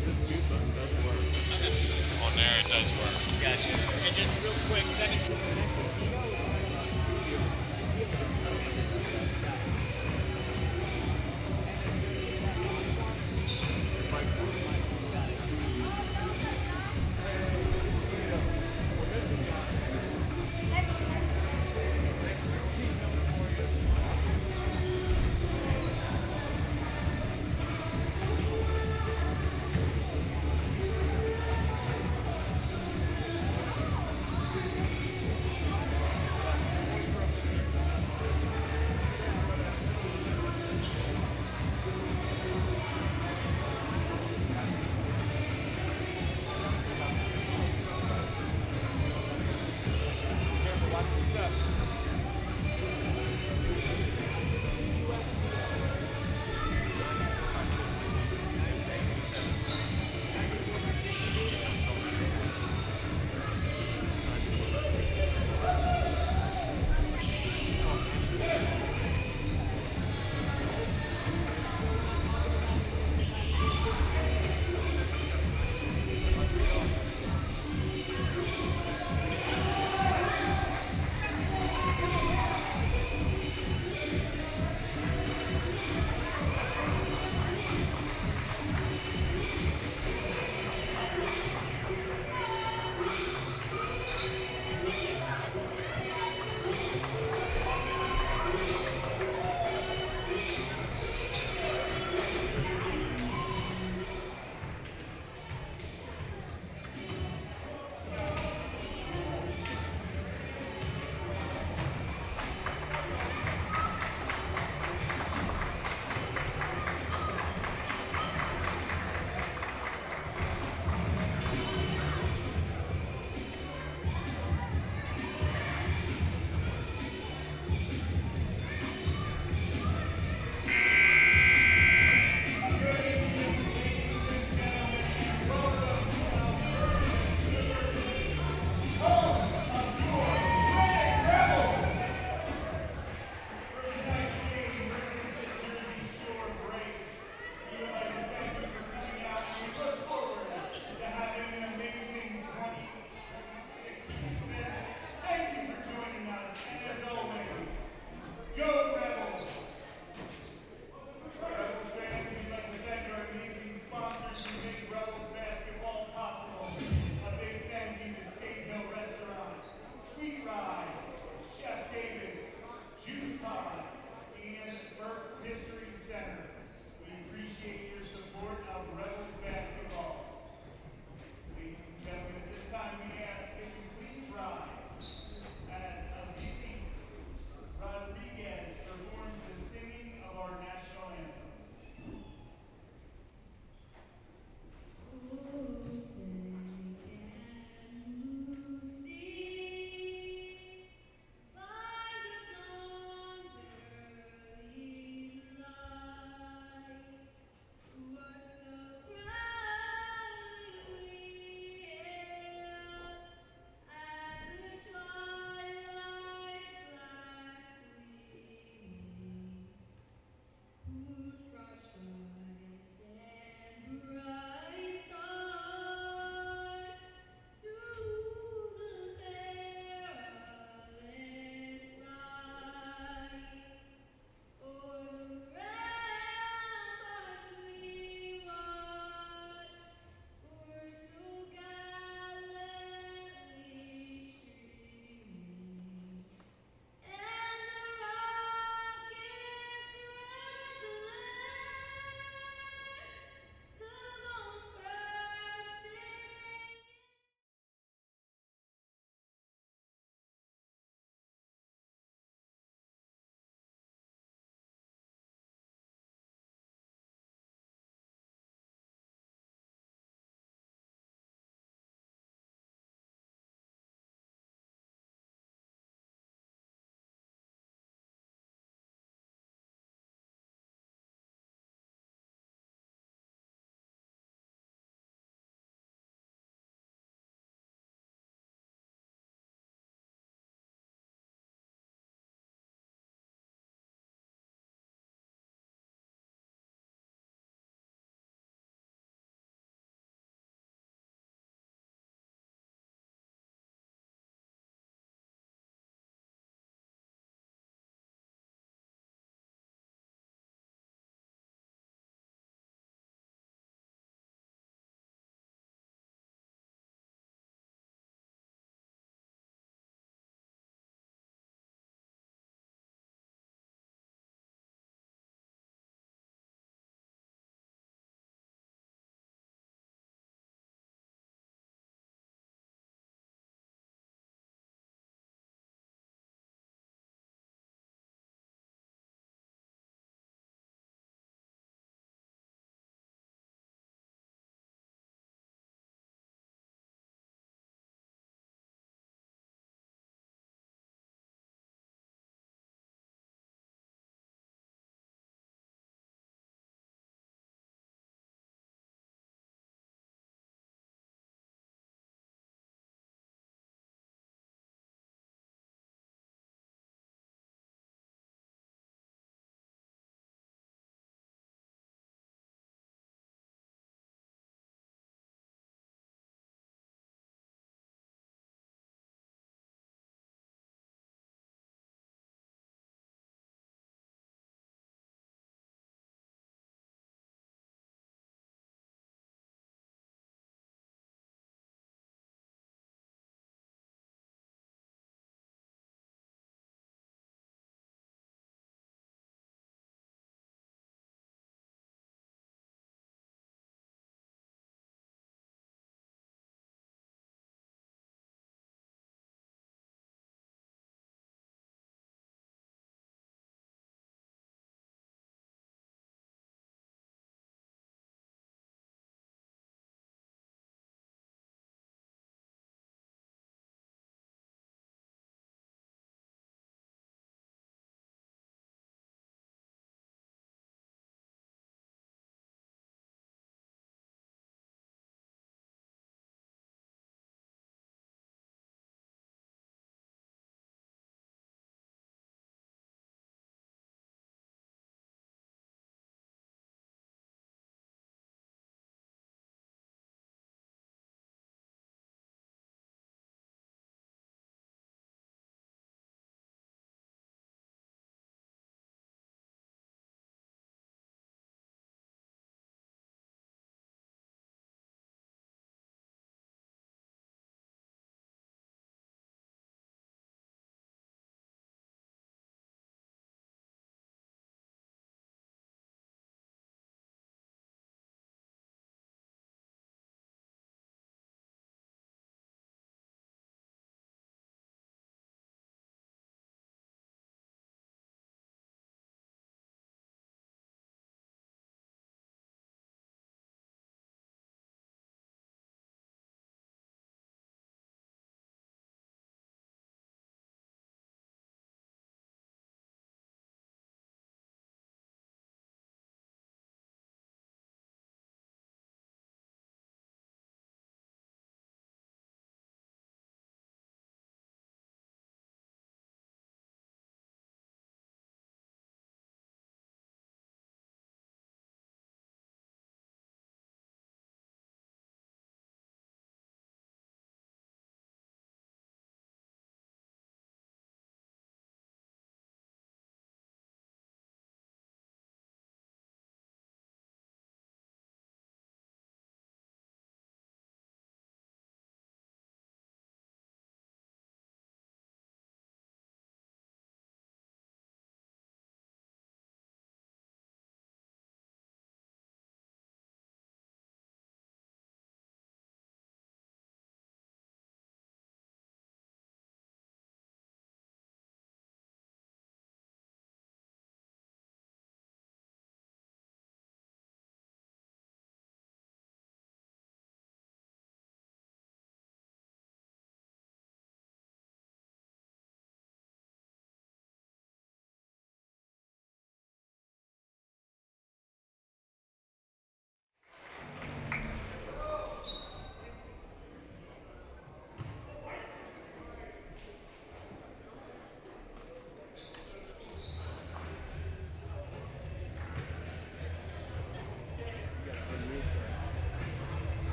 mute button doesn't work. Okay. On there it does work. Gotcha. And just real quick, 17.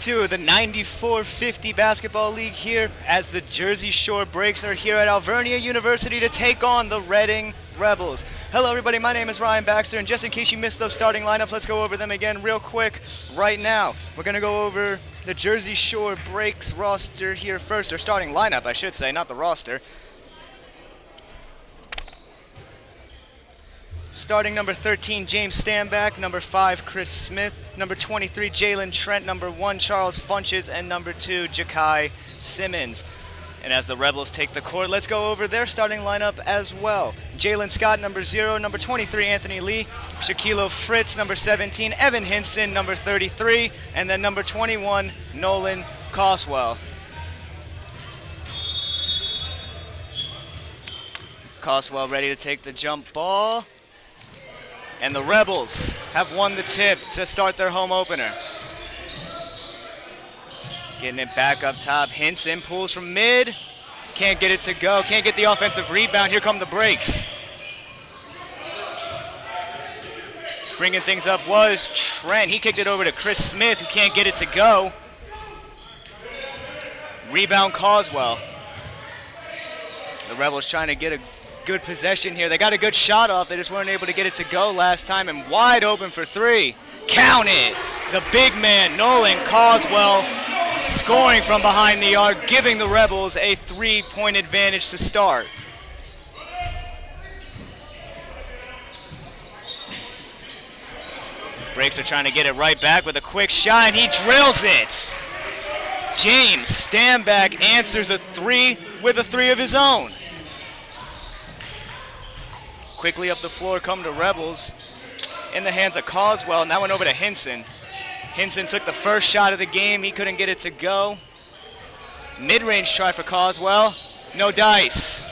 2 of the 94-50 Basketball League here as the Jersey Shore Breaks are here at Alvernia University to take on the Reading Rebels. Hello everybody, my name is Ryan Baxter, and just in case you missed those starting lineups, let's go over them again real quick right now. We're going to go over the Jersey Shore Breaks roster here first, or starting lineup I should say, not the roster. Starting number 13, James Stanback. Number 5, Chris Smith. Number 23, Jalen Trent. Number 1, Charles Funches. And number 2, Ja'Kai Simmons. And as the Rebels take the court, let's go over their starting lineup as well. Jalen Scott, number 0. Number 23, Anthony Lee. Shaquille Fritz, number 17. Evan Hinson, number 33. And then number 21, Nolan Coswell. Coswell ready to take the jump ball. And the Rebels have won the tip to start their home opener. Getting it back up top. Hinson pulls from mid. Can't get it to go. Can't get the offensive rebound. Here come the breaks. Bringing things up was Trent. He kicked it over to Chris Smith, who can't get it to go. Rebound Coswell. The Rebels trying to get a good possession here. They got a good shot off. They just weren't able to get it to go last time, and wide open for 3. Count it! The big man, Nolan Coswell, scoring from behind the arc, giving the Rebels a 3-point advantage to start. Breaks are trying to get it right back with a quick shot, and he drills it! James Stanback answers a 3 with a 3 of his own. Quickly up the floor come the Rebels in the hands of Coswell, and that went over to Hinson. Hinson took the first shot of the game. He couldn't get it to go. Mid-range try for Coswell. No dice.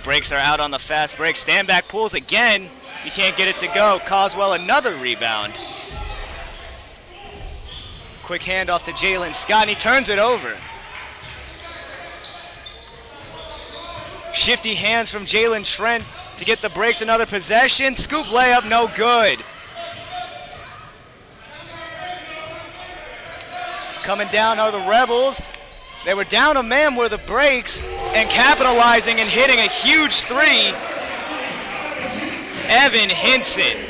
Breaks are out on the fast break. Stanback pulls again. He can't get it to go. Coswell another rebound. Quick handoff to Jalen Scott, and he turns it over. Shifty hands from Jalen Trent to get the breaks, another possession. Scoop layup, no good. Coming down are the Rebels. They were down a man were the breaks, and capitalizing and hitting a huge 3. Evan Hinson.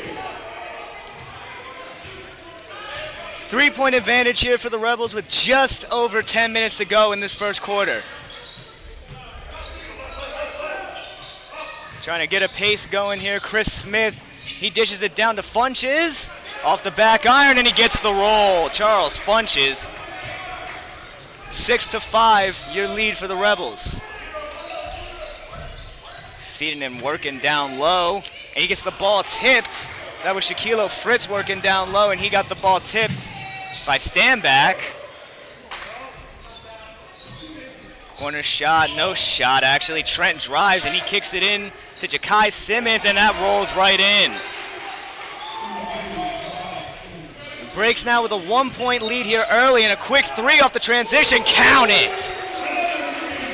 3-point advantage here for the Rebels with just over 10 minutes to go in this first quarter. Trying to get a pace going here. Chris Smith, he dishes it down to Funches. Off the back iron, and he gets the roll. Charles Funches. 6-5, your lead for the Rebels. Feeding him, working down low. And he gets the ball tipped. That was Shaquille Fritz working down low, and he got the ball tipped by Stanback. Corner shot, no shot actually. Trent drives, and he kicks it in to Ja'Kai Simmons, and that rolls right in. Breaks now with a 1-point lead here early, and a quick 3 off the transition. Count it!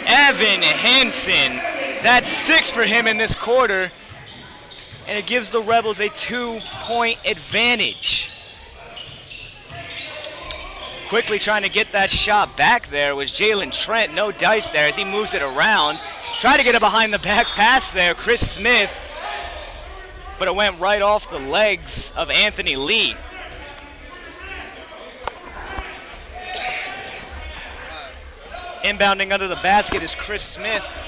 Evan Hinson. That's 6 for him in this quarter, and it gives the Rebels a 2-point advantage. Quickly trying to get that shot back there was Jalen Trent. No dice there as he moves it around. Tried to get a behind the back pass there, Chris Smith, but it went right off the legs of Anthony Lee. Inbounding under the basket is Chris Smith.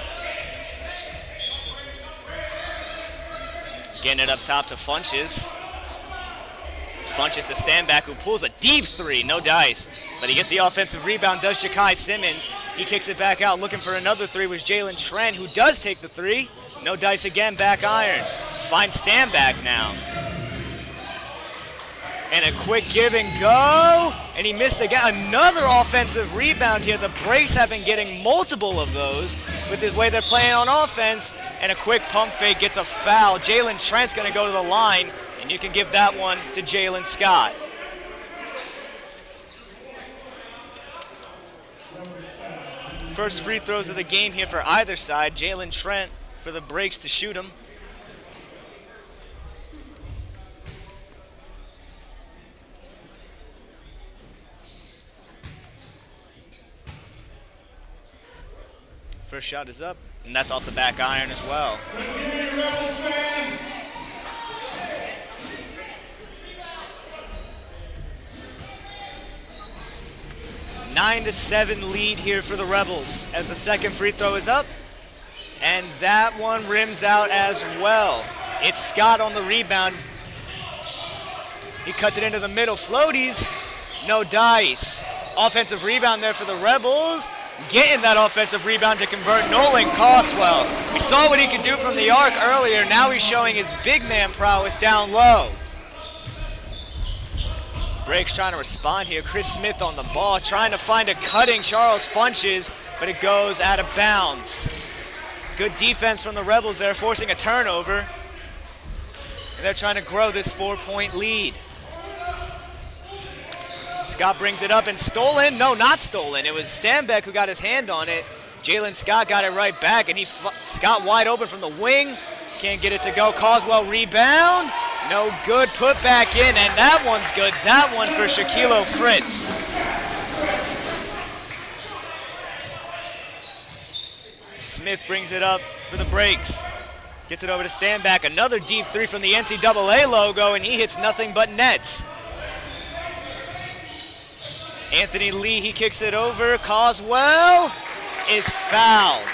Getting it up top to Funches. Funches to Stanback, who pulls a deep 3, no dice. But he gets the offensive rebound, does Ja'Kai Simmons. He kicks it back out, looking for another 3 was Jalen Trent, who does take the 3. No dice again, back iron. Finds Stanback now. And a quick give and go, and he missed again. Another offensive rebound here. The Breaks have been getting multiple of those with the way they're playing on offense, and a quick pump fake gets a foul. Jalen Trent's gonna go to the line, and you can give that one to Jalen Scott. First free throws of the game here for either side. Jalen Trent for the Breaks to shoot them. First shot is up, and that's off the back iron as well. Let's hear it, Rebels fans. 9-7 lead here for the Rebels as the second free throw is up, and that one rims out as well. It's Scott on the rebound. He cuts it into the middle, floaties, no dice. Offensive rebound there for the Rebels. Getting that offensive rebound to convert Nolan Coswell. We saw what he could do from the arc earlier. Now he's showing his big man prowess down low. Breaks trying to respond here. Chris Smith on the ball, trying to find a cutting Charles Funches, but it goes out of bounds. Good defense from the Rebels there, forcing a turnover. And they're trying to grow this 4-point lead. Scott brings it up and stolen. No, not stolen. It was Stanbeck who got his hand on it. Jalen Scott got it right back, and Scott wide open from the wing. Can't get it to go. Coswell rebound. No good. Put back in, and that one's good. That one for Shaquille Fritz. Smith brings it up for the breaks. Gets it over to Stanback. Another deep three from the NCAA logo, and he hits nothing but net. Anthony Lee, he kicks it over. Coswell is fouled.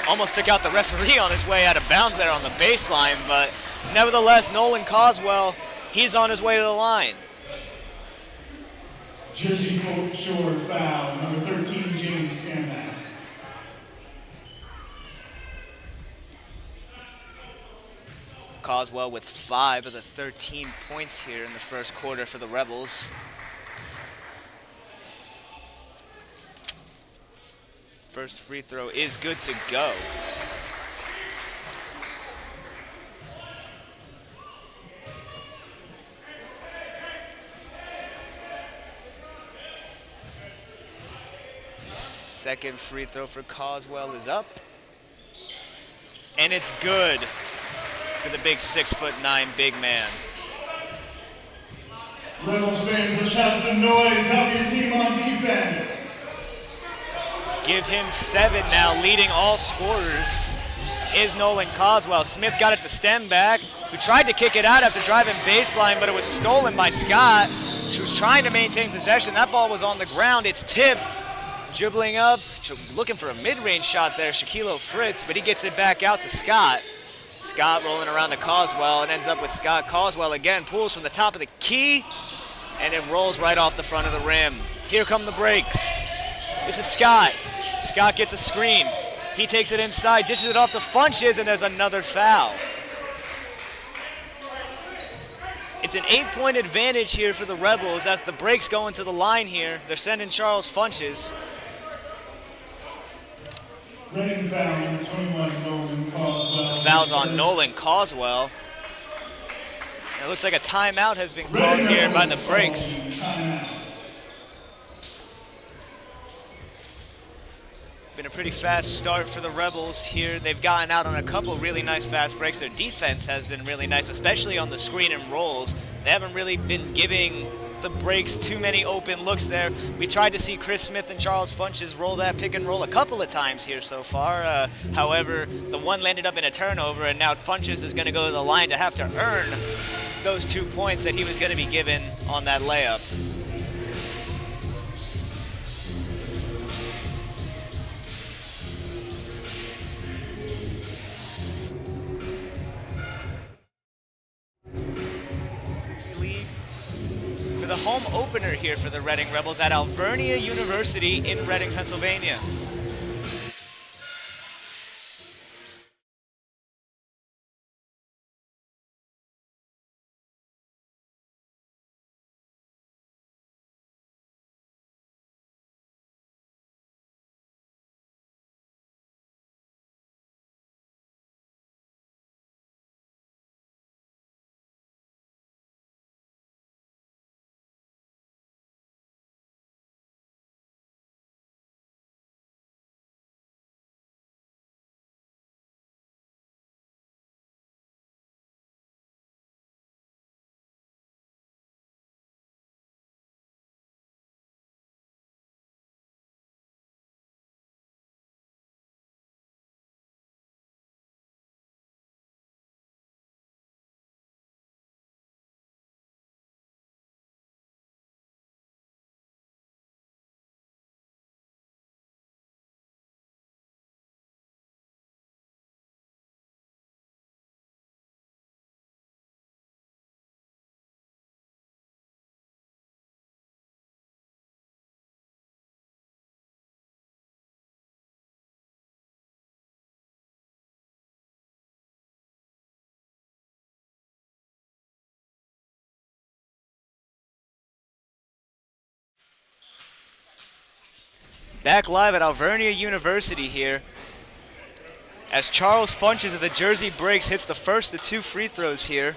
Almost took out the referee on his way out of bounds there on the baseline, but nevertheless, Nolan Coswell, he's on his way to the line. Jersey Shore foul, number 13, James Stanback. Coswell with 5 of the 13 points here in the first quarter for the Rebels. First free throw is good to go. Second free throw for Coswell is up. And it's good for the big 6'9" big man. Rebels fans, let's have some noise. Help your team on defense. Give him 7 now, leading all scorers is Nolan Coswell. Smith got it to Stenback, who tried to kick it out after driving baseline, but it was stolen by Scott. She was trying to maintain possession. That ball was on the ground. It's tipped. Dribbling up, looking for a mid-range shot there, Shaquille Fritz, but he gets it back out to Scott. Scott rolling around to Coswell and ends up with Scott. Coswell again pulls from the top of the key, and it rolls right off the front of the rim. Here come the breaks. This is Scott. Scott gets a screen. He takes it inside, dishes it off to Funches, and there's another foul. It's an 8-point advantage here for the Rebels as the breaks go into the line here. They're sending Charles Funches. Running foul, number 21, Nolan Coswell. Foul's on Nolan Coswell. It looks like a timeout has been called here by the breaks. Timeout. Been a pretty fast start for the Rebels here. They've gotten out on a couple really nice fast breaks. Their defense has been really nice, especially on the screen and rolls. They haven't really been giving the breaks too many open looks there. We tried to see Chris Smith and Charles Funches roll that pick and roll a couple of times here so far. However, the one landed up in a turnover, and now Funches is going to go to the line to have to earn those 2 points that he was going to be given on that layup. The home opener here for the Reading Rebels at Alvernia University in Reading, Pennsylvania. Back live at Alvernia University here, as Charles Funches of the Jersey Breaks hits the first of 2 free throws here.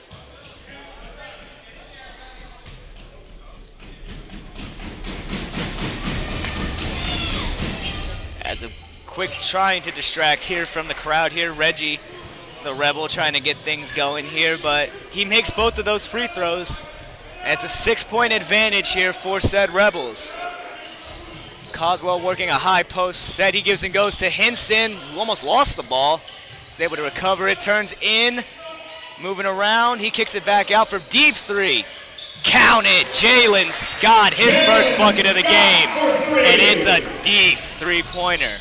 As a quick trying to distract here from the crowd here, Reggie, the Rebel, trying to get things going here, but he makes both of those free throws. And it's a 6-point advantage here for said Rebels. Coswell working a high post set. He gives and goes to Hinson, who almost lost the ball. He's able to recover it, turns in, moving around. He kicks it back out for deep 3. Count it, Jalen Scott, his first bucket of the game. And it's a deep 3-pointer.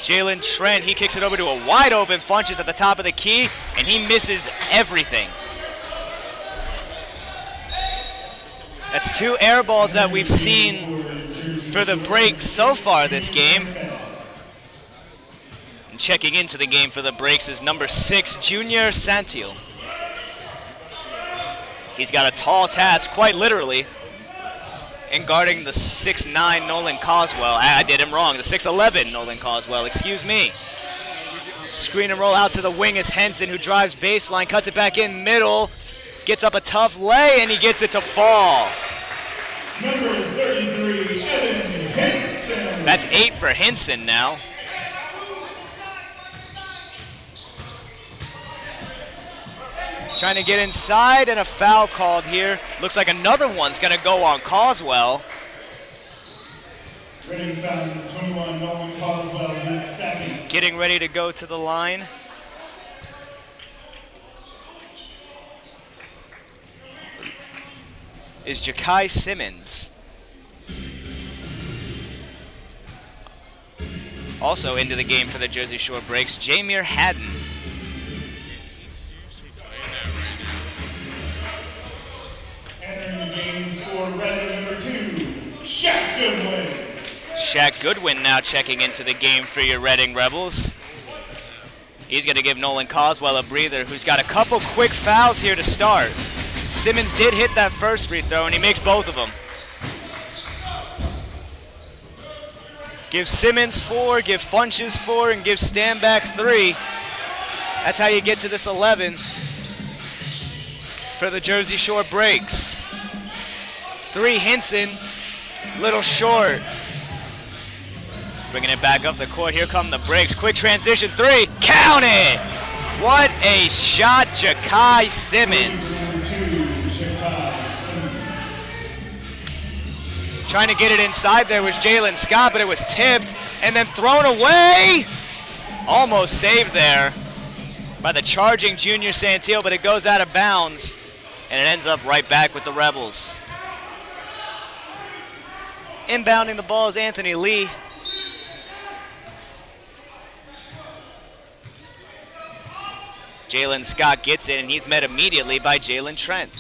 Jalen Trent, he kicks it over to a wide open Funches at the top of the key, and he misses everything. That's 2 air balls that we've seen for the Breaks so far this game. And checking into the game for the Breaks is number 6, Junior Santil. He's got a tall task, quite literally, in guarding the 6'9 Nolan Coswell. I did him wrong, the 6'11 Nolan Coswell, excuse me. Screen and roll out to the wing is Henson, who drives baseline, cuts it back in middle, gets up a tough lay, and he gets it to fall. Number 33, Evan Henson. That's 8 for Henson now. Trying to get inside, and a foul called here. Looks like another one's gonna go on Coswell. Reading foul, 21, Nolan Coswell, his second. Getting ready to go to the line. Is Ja'Kai Simmons. Also into the game for the Jersey Shore Breaks, Jameer Haddon. He's seriously playing that right now. Entering the game for Reading, number 2, Shaq Goodwin. Shaq Goodwin now checking into the game for your Reading Rebels. He's going to give Nolan Coswell a breather, who's got a couple quick fouls here to start. Simmons did hit that first free throw, and he makes both of them. Give Simmons 4, give Funches 4, and give Stanback 3. That's how you get to this 11 for the Jersey Shore Breaks. 3 Hinson, little short. Bringing it back up the court. Here come the Breaks. Quick transition 3. Count it! What a shot, Ja'Kai Simmons. Trying to get it inside there was Jalen Scott, but it was tipped and then thrown away. Almost saved there by the charging Junior Santil, but it goes out of bounds, and it ends up right back with the Rebels. Inbounding the ball is Anthony Lee. Jalen Scott gets it, and he's met immediately by Jalen Trent.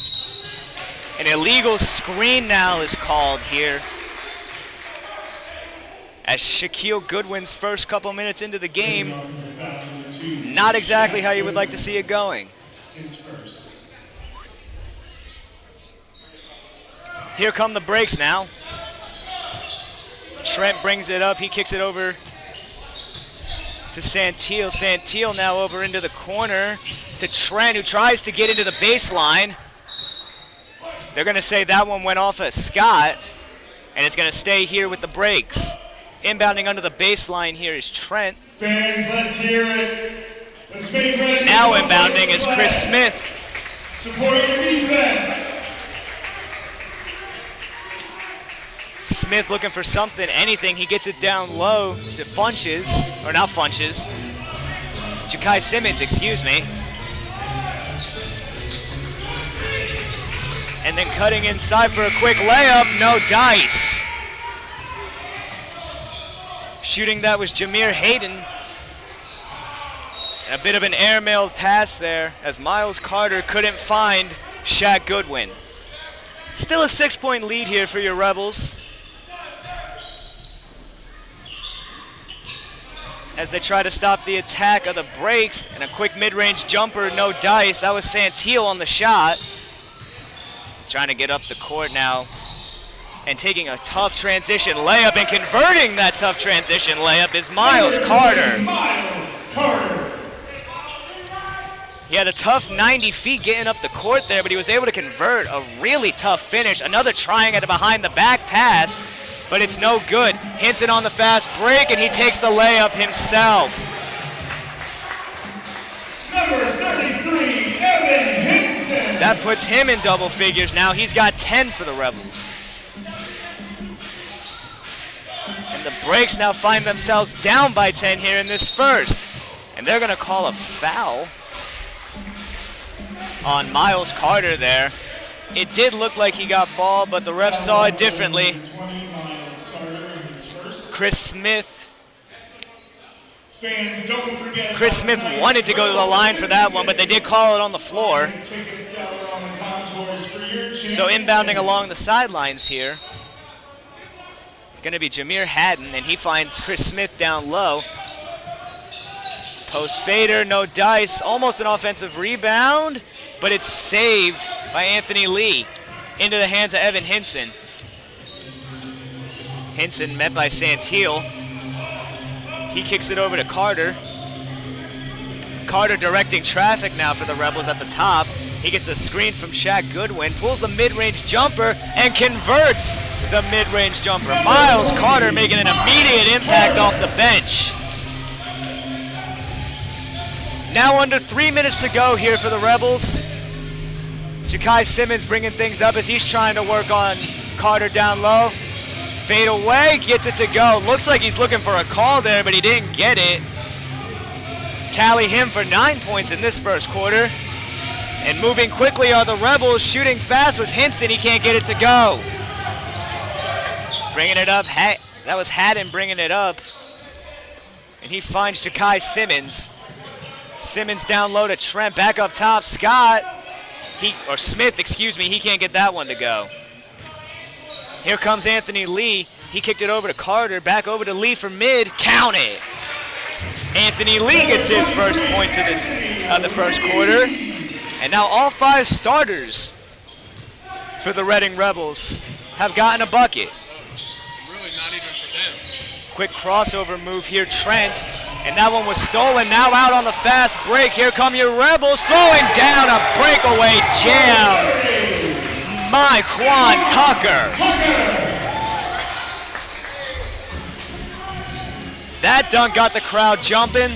An illegal screen now is called here, as Shaquille Goodwin's first couple minutes into the game, not exactly how you would like to see it going. Here come the Breaks now. Trent brings it up, he kicks it over to Santil. Santil now over into the corner to Trent, who tries to get into the baseline. They're going to say that one went off of Scott, and it's going to stay here with the Breaks. Inbounding under the baseline here is Trent. Fans, let's hear it. Let's make ready. Now inbounding is Chris Smith. Support your defense. Smith looking for something, anything. He gets it down low to Funches, or not Funches, Ja'Kai Simmons, excuse me. And then cutting inside for a quick layup, no dice. Shooting that was Jameer Hayden. And a bit of an airmailed pass there as Miles Carter couldn't find Shaq Goodwin. Still a 6-point lead here for your Rebels, as they try to stop the attack of the Breaks, and a quick mid-range jumper, no dice. That was Santil on the shot. Trying to get up the court now And taking a tough transition layup and converting that tough transition layup is Miles Carter. Miles Carter. He had a tough 90 feet getting up the court there, but he was able to convert a really tough finish. Another trying at a behind the back pass, but it's no good. Hinson on the fast break, and he takes the layup himself. Number 33, Evan Hinson. That puts him in double figures now. He's got 10 for the Rebels. And the Breaks now find themselves down by 10 here in this first. And they're going to call a foul on Miles Carter there. It did look like he got ball, but the ref saw it differently. Chris Smith wanted to go to the line for that one, but they did call it on the floor. So inbounding along the sidelines here, it's going to be Jameer Haddon, and he finds Chris Smith down low. Post fader, no dice, almost an offensive rebound, but it's saved by Anthony Lee into the hands of Evan Hinson. Hinson met by Santil. He kicks it over to Carter. Carter directing traffic now for the Rebels at the top. He gets a screen from Shaq Goodwin, pulls the mid-range jumper, and converts the mid-range jumper. Miles Carter making an immediate impact off the bench. Now under 3 minutes to go here for the Rebels. Ja'Kai Simmons bringing things up as he's trying to work on Carter down low. Fade away, gets it to go. Looks like he's looking for a call there, but he didn't get it. Tally him for 9 points in this first quarter. And moving quickly are the Rebels. Shooting fast was Hinson. He can't get it to go. Bringing it up. That was Haddon bringing it up. And he finds Ja'Kai Simmons. Simmons down low to Trent. Back up top. Smith, excuse me. He can't get that one to go. Here comes Anthony Lee. He kicked it over to Carter. Back over to Lee for mid. Count it. Anthony Lee gets his first points of the first quarter. And now all 5 starters for the Reading Rebels have gotten a bucket. Really not even for them. Quick crossover move here, Trent. And that one was stolen. Now out on the fast break. Here come your Rebels throwing down a breakaway jam. My Quan Tucker. That dunk got the crowd jumping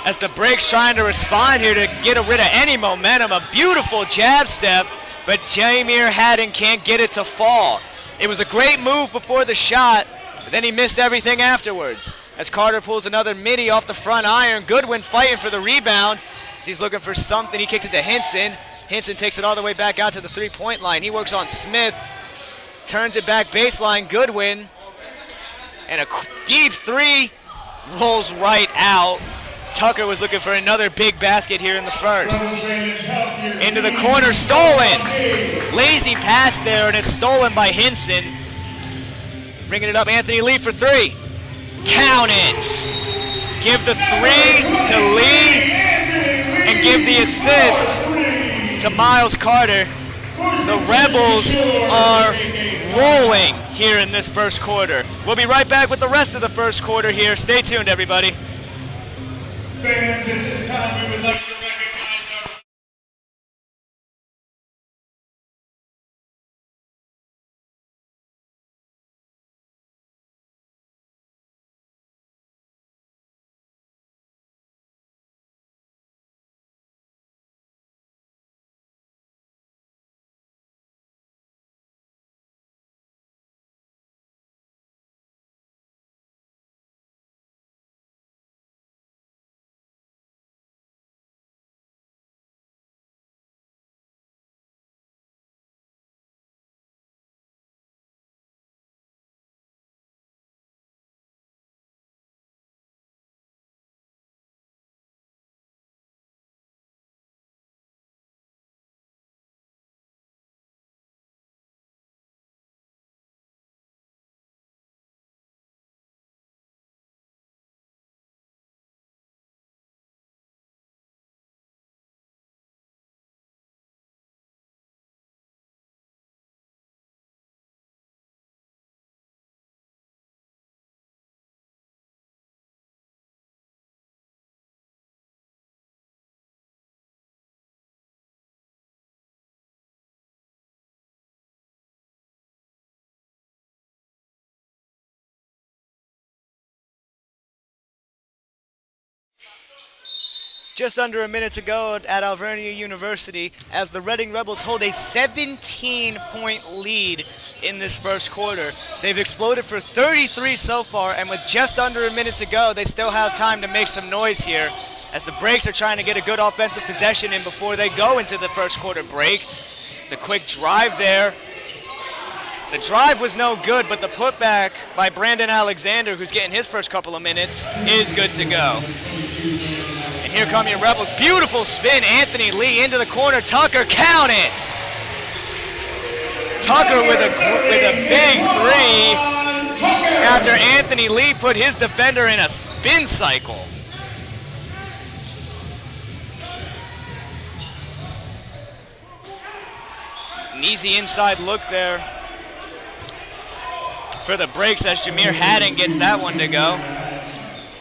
as the Break's trying to respond here to get rid of any momentum. A beautiful jab step, but Jameer Haddon can't get it to fall. It was a great move before the shot, but then he missed everything afterwards. As Carter pulls another midi off the front iron, Goodwin fighting for the rebound. As he's looking for something, he kicks it to Hinson. Hinson takes it all the way back out to the three-point line. He works on Smith, turns it back baseline, Goodwin. And a deep three rolls right out. Tucker was looking for another big basket here in the first. Into the corner, stolen. Lazy pass there, and it's stolen by Hinson. Bringing it up, Anthony Lee for 3. Count it. Give the 3 to Lee, and give the assist to Miles Carter. The Rebels are rolling here in this first quarter. We'll be right back with the rest of the first quarter here. Stay tuned, everybody. Fans, at this time we would like to Just under a minute to go at Alvernia University as the Reading Rebels hold a 17-point lead in this first quarter. They've exploded for 33 so far, and with just under a minute to go, they still have time to make some noise here as the Breaks are trying to get a good offensive possession in before they go into the first quarter break. It's a quick drive there. The drive was no good, but the putback by Brandon Alexander, who's getting his first couple of minutes, is good to go. And here come your Rebels. Beautiful spin, Anthony Lee into the corner. Tucker, count it! Tucker with a big three after Anthony Lee put his defender in a spin cycle. An easy inside look there for the Breaks as Jameer Haddon gets that one to go.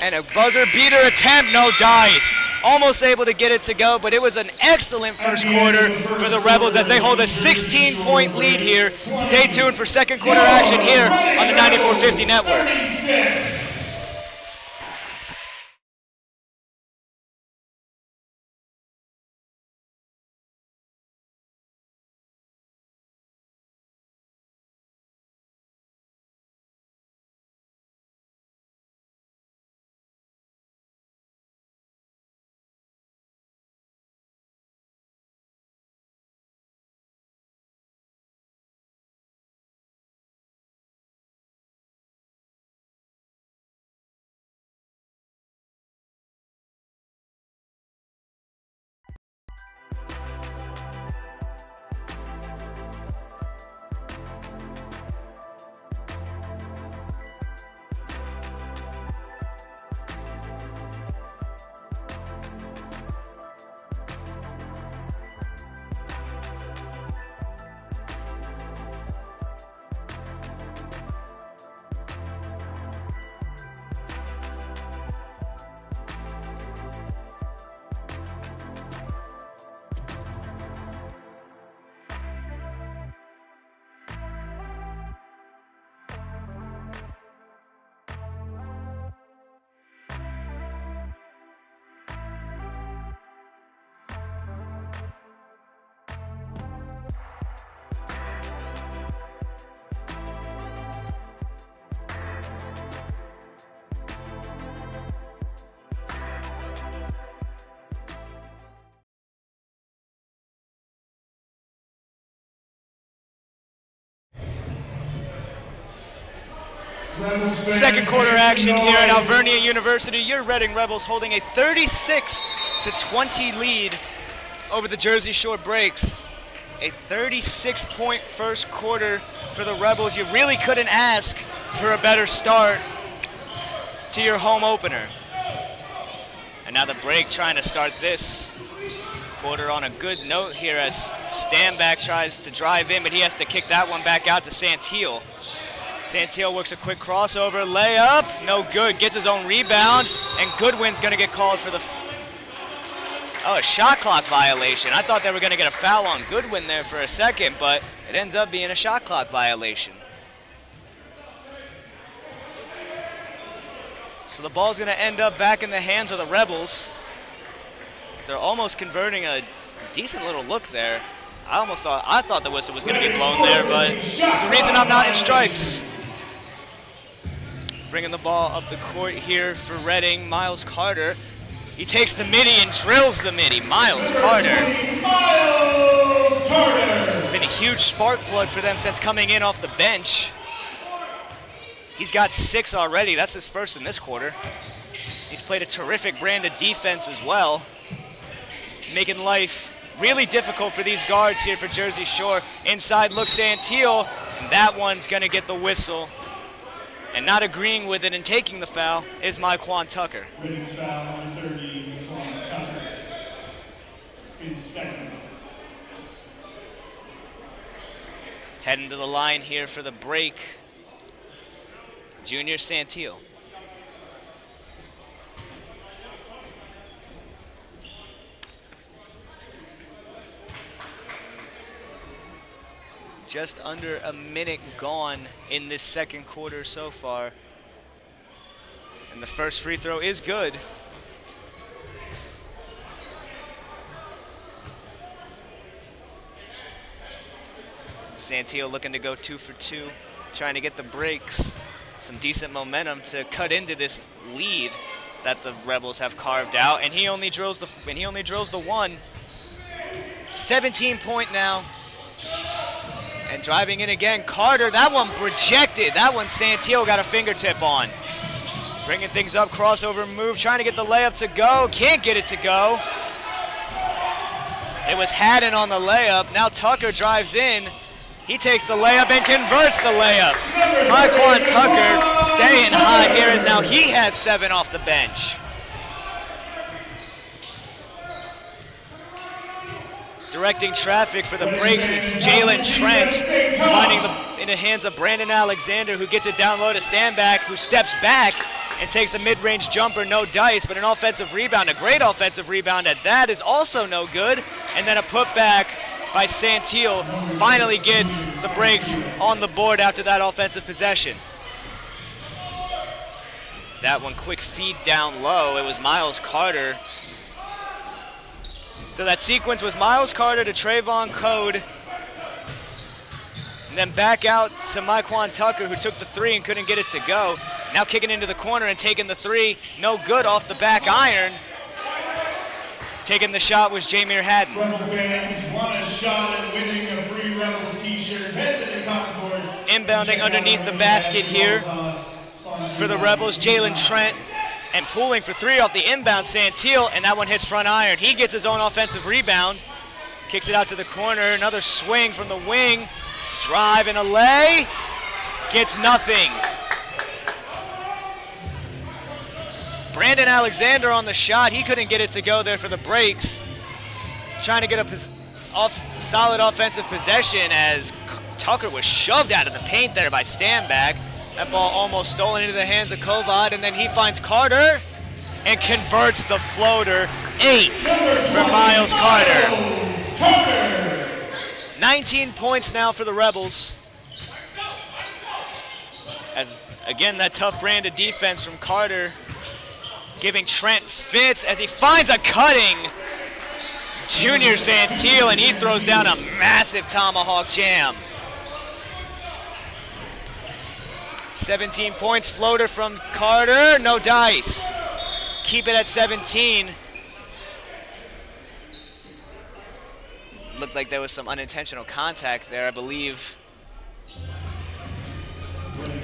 And a buzzer beater attempt, no dice. Almost able to get it to go, but it was an excellent first quarter for the Rebels as they hold a 16-point lead here. Stay tuned for second quarter action here on the 9450 Network. Second quarter action here at Alvernia University. Your Reading Rebels holding a 36-20 lead over the Jersey Shore Breaks. A 36-point first quarter for the Rebels. You really couldn't ask for a better start to your home opener. And now the Break trying to start this quarter on a good note here as Stanback tries to drive in, but he has to kick that one back out to Santil. Santil works a quick crossover, layup, no good, gets his own rebound, and Goodwin's gonna get called for the, a shot clock violation. I thought they were gonna get a foul on Goodwin there for a second, but it ends up being a shot clock violation. So the ball's gonna end up back in the hands of the Rebels. They're almost converting a decent little look there. I thought the whistle was gonna be blown there, but there's a reason I'm not in stripes. Bringing the ball up the court here for Reading, Miles Carter. He takes the midi and drills the midi. Miles Carter. It's been a huge spark plug for them since coming in off the bench. He's got 6 already. That's his first in this quarter. He's played a terrific brand of defense as well, making life really difficult for these guards here for Jersey Shore. Inside look Santil, and that one's gonna get the whistle. And not agreeing with it and taking the foul is Myquan Tucker. Winning foul number 30, Myquan Tucker. His second. Heading to the line here for the Break, Junior Santil. Just under a minute gone in this second quarter so far. And the first free throw is good. Santillo looking to go 2 for 2, trying to get the breaks, some decent momentum to cut into this lead that the Rebels have carved out, and he only drills the one. 17-point now. And driving in again, Carter. That one rejected. That one Santillo got a fingertip on. Bringing things up, crossover move, trying to get the layup to go. Can't get it to go. It was Haddon on the layup. Now Tucker drives in. He takes the layup and converts the layup. Myquan Tucker staying hot here as now he has 7 off the bench. Directing traffic for the breaks is Jalen Trent, finding in the hands of Brandon Alexander, who gets it down low to Stanback, who steps back and takes a mid-range jumper, no dice, but an offensive rebound, a great offensive rebound at that is also no good. And then a putback by Santillo finally gets the breaks on the board after that offensive possession. That one quick feed down low. It was Miles Carter. So that sequence was Miles Carter to Trayvon Code, and then back out to Myquan Tucker, who took the 3 and couldn't get it to go. Now kicking into the corner and taking the 3, no good off the back iron. Taking the shot was Jameer Haddon. Rebel fans want a shot at winning a free Rebels t-shirt. Head to the concourse. Inbounding underneath the basket here for the Rebels, Jalen Trent. And pulling for 3 off the inbound, Santillo, and that one hits front iron. He gets his own offensive rebound, kicks it out to the corner, another swing from the wing, drive and a lay, gets nothing. Brandon Alexander on the shot, he couldn't get it to go there for the breaks. Trying to get a solid offensive possession as Tucker was shoved out of the paint there by Stanback. That ball almost stolen into the hands of Kovad, and then he finds Carter and converts the floater. 8 for Miles Carter. 19 points now for the Rebels. As, again, that tough brand of defense from Carter, giving Trent fits as he finds a cutting Junior Santillo, and he throws down a massive tomahawk jam. 17 points, floater from Carter, no dice. Keep it at 17. Looked like there was some unintentional contact there, I believe.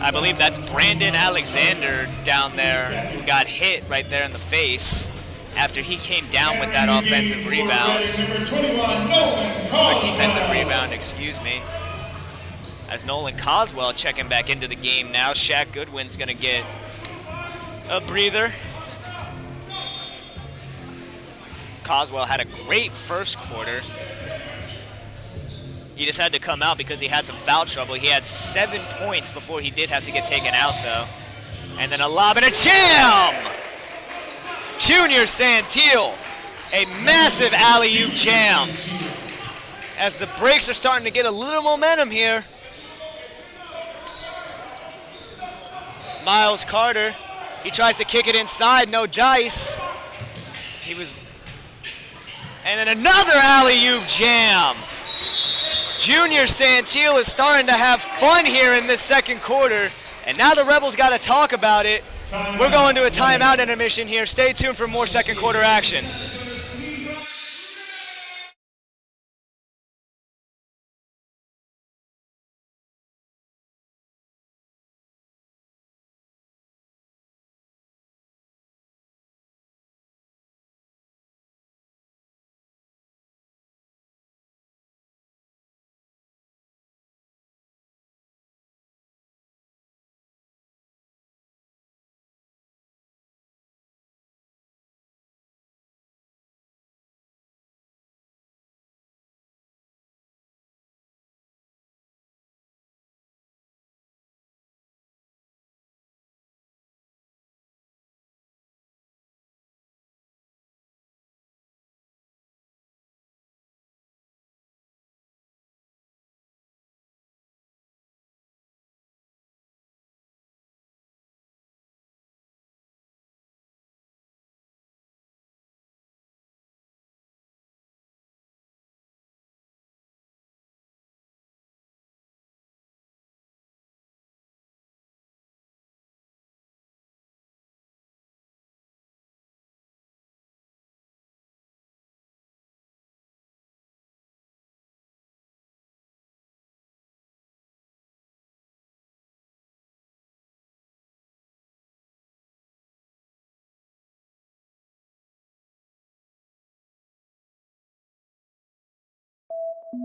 That's Brandon Alexander down there who got hit right there in the face after he came down with that offensive rebound. Or defensive rebound, excuse me. As Nolan Coswell checking back into the game now. Shaq Goodwin's gonna get a breather. Coswell had a great first quarter. He just had to come out because he had some foul trouble. He had 7 points before he did have to get taken out though. And then a lob and a jam! Junior Santillo, a massive alley-oop jam. As the breaks are starting to get a little momentum here. Miles Carter, he tries to kick it inside, no dice. And then another alley-oop jam. Junior Santillo is starting to have fun here in this second quarter, and now the Rebels got to talk about it. We're going to a timeout intermission here. Stay tuned for more second quarter action. That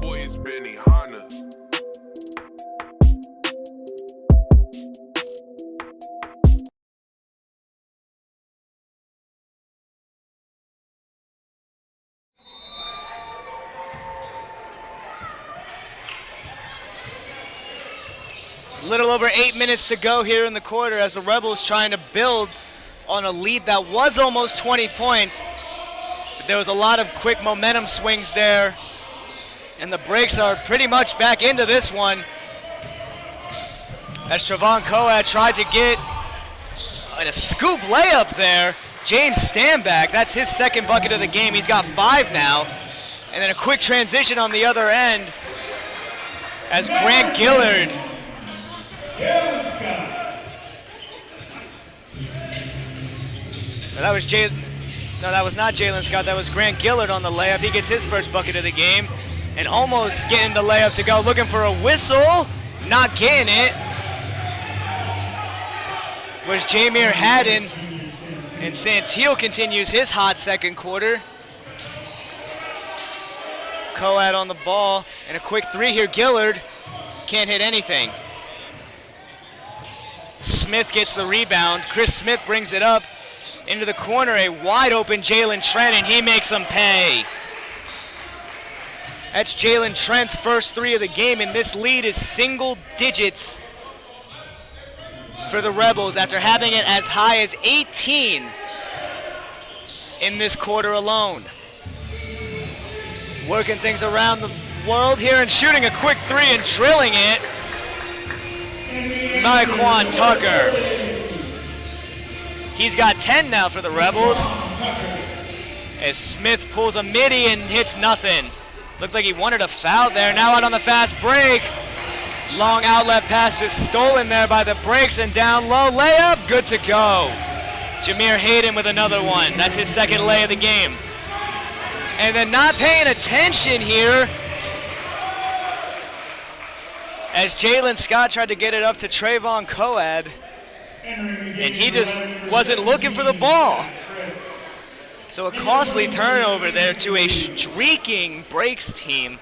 boy is Benny Hanna. A little over 8 minutes to go here in the quarter as the Rebels trying to build on a lead that was almost 20 points. But there was a lot of quick momentum swings there, and the breaks are pretty much back into this one. As Trevon Coad tried to get a scoop layup there. James Stanback, that's his second bucket of the game. He's got 5 now. And then a quick transition on the other end as Grant Gillard. That was not Jalen Scott. That was Grant Gillard on the layup. He gets his first bucket of the game and almost getting the layup to go. Looking for a whistle, not getting it. Was Jameer Haddon, and Santil continues his hot second quarter. Coad on the ball, and a quick 3 here. Gillard can't hit anything. Smith gets the rebound. Chris Smith brings it up into the corner. A wide open Jalen Trent, and he makes them pay. That's Jalen Trent's first 3 of the game, and this lead is single digits for the Rebels after having it as high as 18 in this quarter alone. Working things around the world here and shooting a quick 3 and drilling it. Naquan Tucker. He's got 10 now for the Rebels. As Smith pulls a midi and hits nothing. Looked like he wanted a foul there. Now out on the fast break. Long outlet pass is stolen there by the breaks and down low. Layup, good to go. Jameer Hayden with another one. That's his second lay of the game. And then not paying attention here as Jalen Scott tried to get it up to Trevon Coad, and he just wasn't looking for the ball. So a costly turnover there to a streaking breaks team.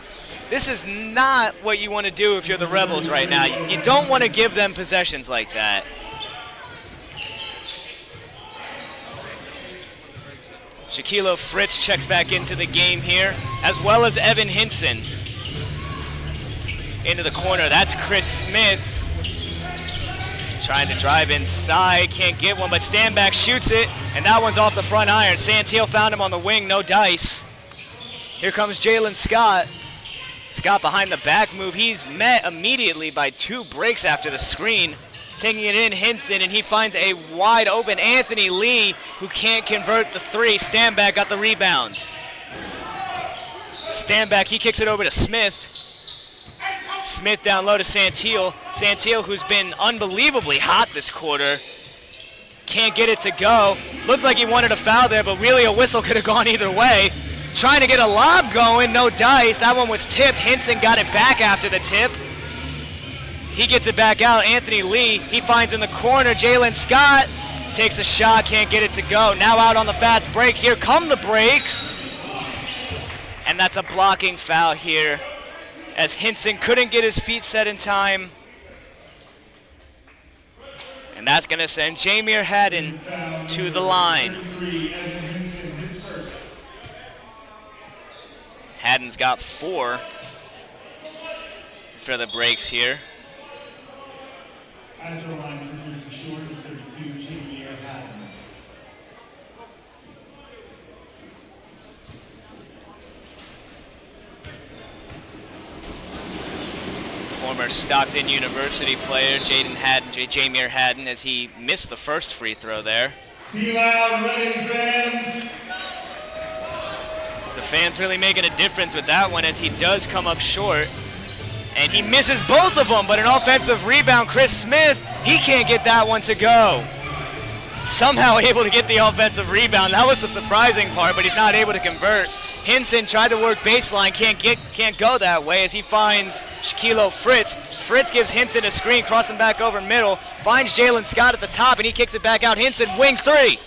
This is not what you want to do if you're the Rebels right now. You don't want to give them possessions like that. Shaquille Fritz checks back into the game here, as well as Evan Hinson. Into the corner, that's Chris Smith. Trying to drive inside, can't get one, but Stanback shoots it, and that one's off the front iron. Santil found him on the wing, no dice. Here comes Jalen Scott. Scott behind the back move. He's met immediately by 2 breaks after the screen. Taking it in, Hinson, and he finds a wide open Anthony Lee who can't convert the 3. Stanback got the rebound. Stanback, he kicks it over to Smith. Smith down low to Santil. Santil, who's been unbelievably hot this quarter, can't get it to go. Looked like he wanted a foul there, but really a whistle could have gone either way. Trying to get a lob going, no dice. That one was tipped. Hinson got it back after the tip. He gets it back out. Anthony Lee, he finds in the corner. Jalen Scott takes a shot, can't get it to go. Now out on the fast break. Here come the breaks. And that's a blocking foul here as Hinson couldn't get his feet set in time. And that's going to send Jameer Haddon to the line. Haddon's got 4 for the breaks here. At the line for jersey short of 32, Jameer Haddon. Former Stockton University player Jameer Haddon, as he missed the first free throw there. Be loud, Reading fans. The fans really making a difference with that one as he does come up short. And he misses both of them, but an offensive rebound, Chris Smith, he can't get that one to go. Somehow able to get the offensive rebound. That was the surprising part, but he's not able to convert. Hinson tried to work baseline, can't go that way as he finds Shaquille Fritz. Fritz gives Hinson a screen, crossing back over middle, finds Jalen Scott at the top, and he kicks it back out. Hinson, wing three.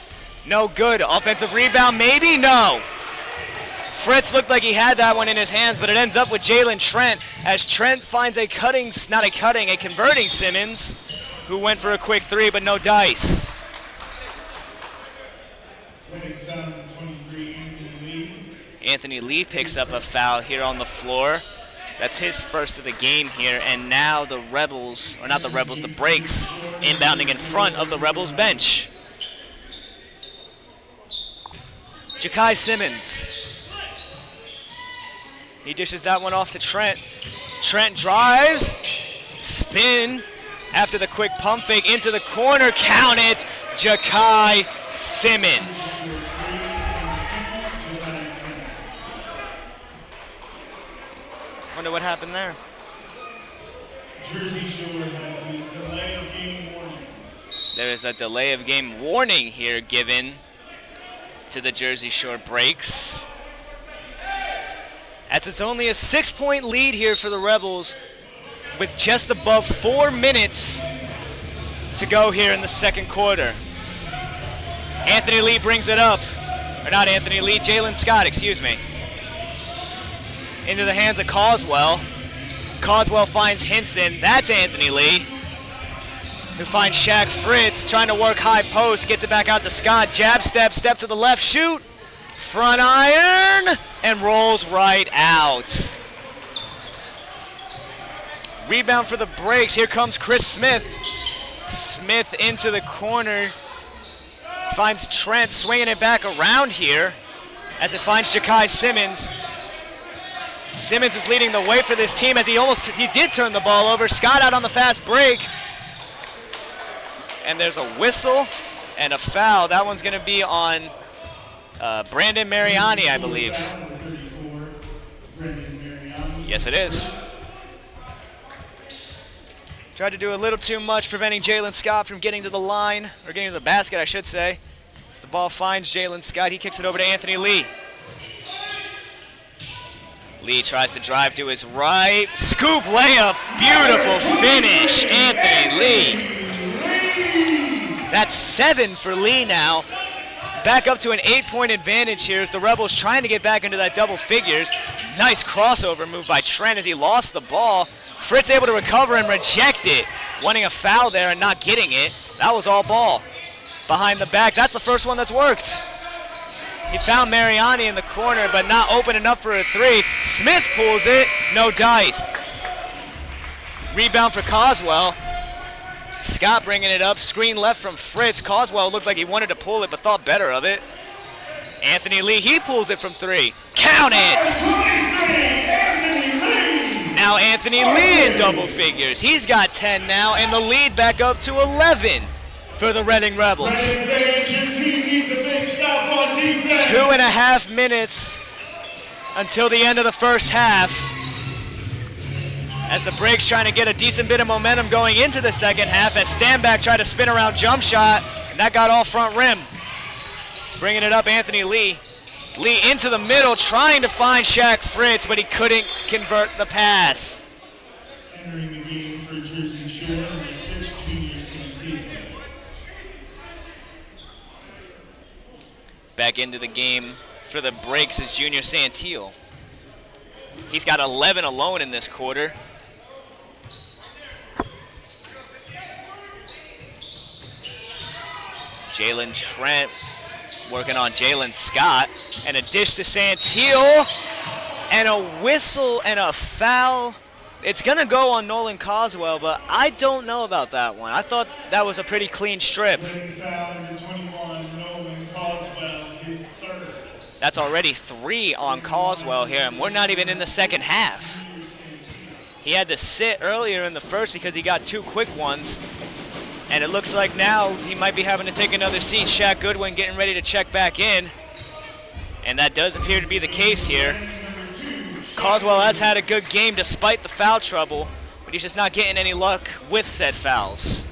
No good. Offensive rebound, maybe? No. Fritz looked like he had that one in his hands, but it ends up with Jalen Trent as Trent finds a converting Simmons, who went for a quick three, but no dice. Anthony Lee picks up a foul here on the floor. That's his first of the game here, and now the Rebels, or not the Rebels, the Breaks, inbounding in front of the Rebels bench. Ja'Kai Simmons. He dishes that one off to Trent. Trent drives, spin, after the quick pump fake into the corner, count it, Ja'Kai Simmons. Wonder what happened there. Jersey Shore has the delay of game warning. There is a delay of game warning here given to the Jersey Shore Breaks. As it's only a 6-point lead here for the Rebels with just above 4 minutes to go here in the second quarter. Anthony Lee brings it up. Or not Anthony Lee, Jalen Scott, excuse me. Into the hands of Causewell. Causewell finds Hinson. That's Anthony Lee, who finds Shaq Fritz trying to work high post. Gets it back out to Scott. Jab step, step to the left, shoot. Front iron, and rolls right out. Rebound for the Breaks. Here comes Chris Smith. Smith into the corner. Finds Trent swinging it back around here as it finds Ja'Kai Simmons. Simmons is leading the way for this team as he did turn the ball over. Scott out on the fast break. And there's a whistle and a foul. That one's going to be on Brandon Mariani, I believe. Yes, it is. Tried to do a little too much, preventing Jalen Scott from getting to the line, or getting to the basket, I should say. As the ball finds Jalen Scott, he kicks it over to Anthony Lee. Lee tries to drive to his right. Scoop layup. Beautiful finish. Anthony Lee. That's 7 for Lee now. Back up to an 8-point advantage here as the Rebels trying to get back into that double figures. Nice crossover move by Trent as he lost the ball. Fritz able to recover and reject it. Wanting a foul there and not getting it. That was all ball. Behind the back. That's the first one that's worked. He found Mariani in the corner, but not open enough for a three. Smith pulls it, no dice. Rebound for Causewell. Scott bringing it up, screen left from Fritz. Causewell looked like he wanted to pull it, but thought better of it. Anthony Lee, he pulls it from three. Count it! Now Anthony Lee in double figures. He's got 10 now, and the lead back up to 11 for the Reading Rebels. 2.5 minutes until the end of the first half. As the Breaks trying to get a decent bit of momentum going into the second half as Stanback tried to spin around jump shot, and that got all front rim. Bringing it up, Anthony Lee. Lee into the middle, trying to find Shaq Fritz, but he couldn't convert the pass. Entering the game for Jersey Shore, number 6, junior CT. Back into the game for the Breaks is Junior Santil. He's got 11 alone in this quarter. Jalen Trent working on Jalen Scott. And a dish to Santil. And a whistle and a foul. It's going to go on Nolan Causewell, but I don't know about that one. I thought that was a pretty clean strip. Foul number 21, Nolan Causewell, his third. That's already 3 on Causewell here, and we're not even in the second half. He had to sit earlier in the first because he got 2 quick ones. And it looks like now he might be having to take another seat. Shaq Goodwin getting ready to check back in. And that does appear to be the case here. Caldwell has had a good game despite the foul trouble, but he's just not getting any luck with said fouls.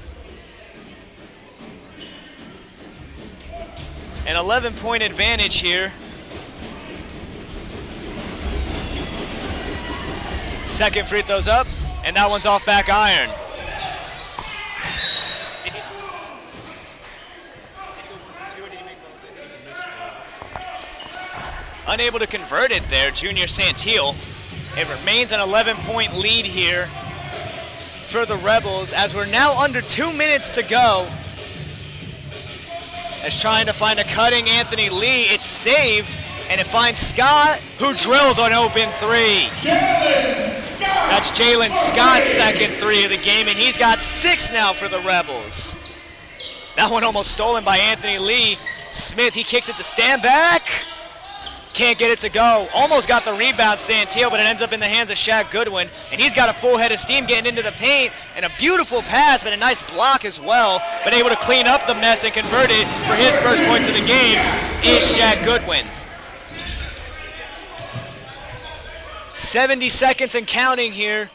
An 11-point advantage here. Second free throw's up, and that one's off back iron. Did he go 1 for 2 or did he make both? Unable to convert it there, Junior Santil. It remains an 11-point lead here for the Rebels as we're now under 2 minutes to go. As trying to find a cutting Anthony Lee, it's saved, and it finds Scott, who drills on open three. That's Jalen Scott's second three of the game, and he's got 6 now for the Rebels. That one almost stolen by Anthony Lee. Smith, he kicks it to Stanback. Can't get it to go. Almost got the rebound, Santil, but it ends up in the hands of Shaq Goodwin. And he's got a full head of steam getting into the paint. And a beautiful pass, but a nice block as well. But able to clean up the mess and convert it for his first points of the game is Shaq Goodwin. 70 seconds and counting here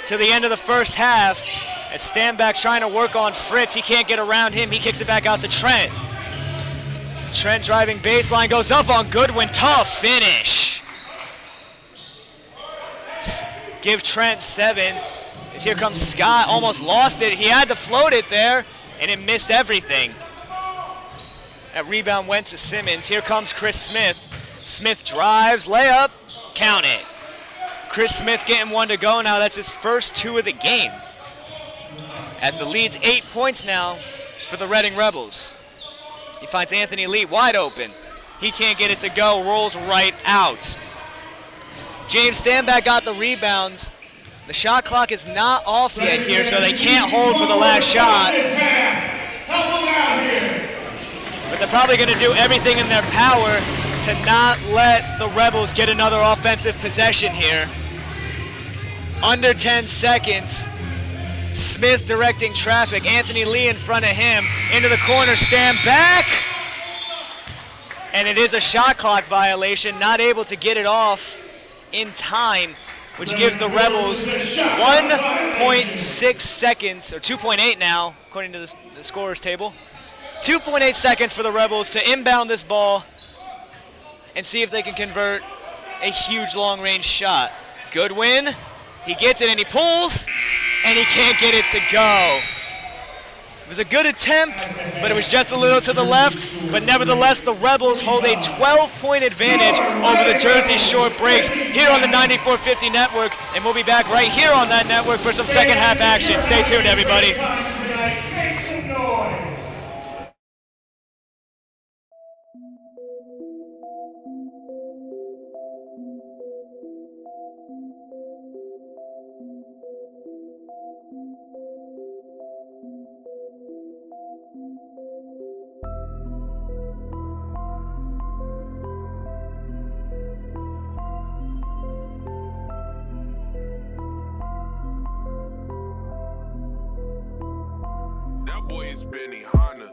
to the end of the first half. As Stanback trying to work on Fritz. He can't get around him. He kicks it back out to Trent. Trent driving baseline, goes up on Goodwin, tough finish. Give Trent 7, as here comes Scott, almost lost it. He had to float it there, and it missed everything. That rebound went to Simmons. Here comes Chris Smith. Smith drives, layup, count it. Chris Smith getting 1 to go now. That's his first 2 of the game. As the lead's 8 points now for the Reading Rebels. He finds Anthony Lee wide open. He can't get it to go, rolls right out. James Stanback got the rebounds. The shot clock is not off yet here, so they can't hold for the last shot. But they're probably going to do everything in their power to not let the Rebels get another offensive possession here. Under 10 seconds. Smith directing traffic. Anthony Lee in front of him. Into the corner, Stanback. And it is a shot clock violation. Not able to get it off in time, which gives the Rebels 1.6 seconds, or 2.8 now, according to the scorer's table. 2.8 seconds for the Rebels to inbound this ball and see if they can convert a huge long-range shot. Goodwin, he gets it and he pulls, and he can't get it to go. It was a good attempt, but it was just a little to the left. But nevertheless, the Rebels hold a 12-point advantage over the Jersey Shore Breaks here on the 9450 network, and we'll be back right here on that network for some second half action. Stay tuned, everybody. That boy is Benny Hanna.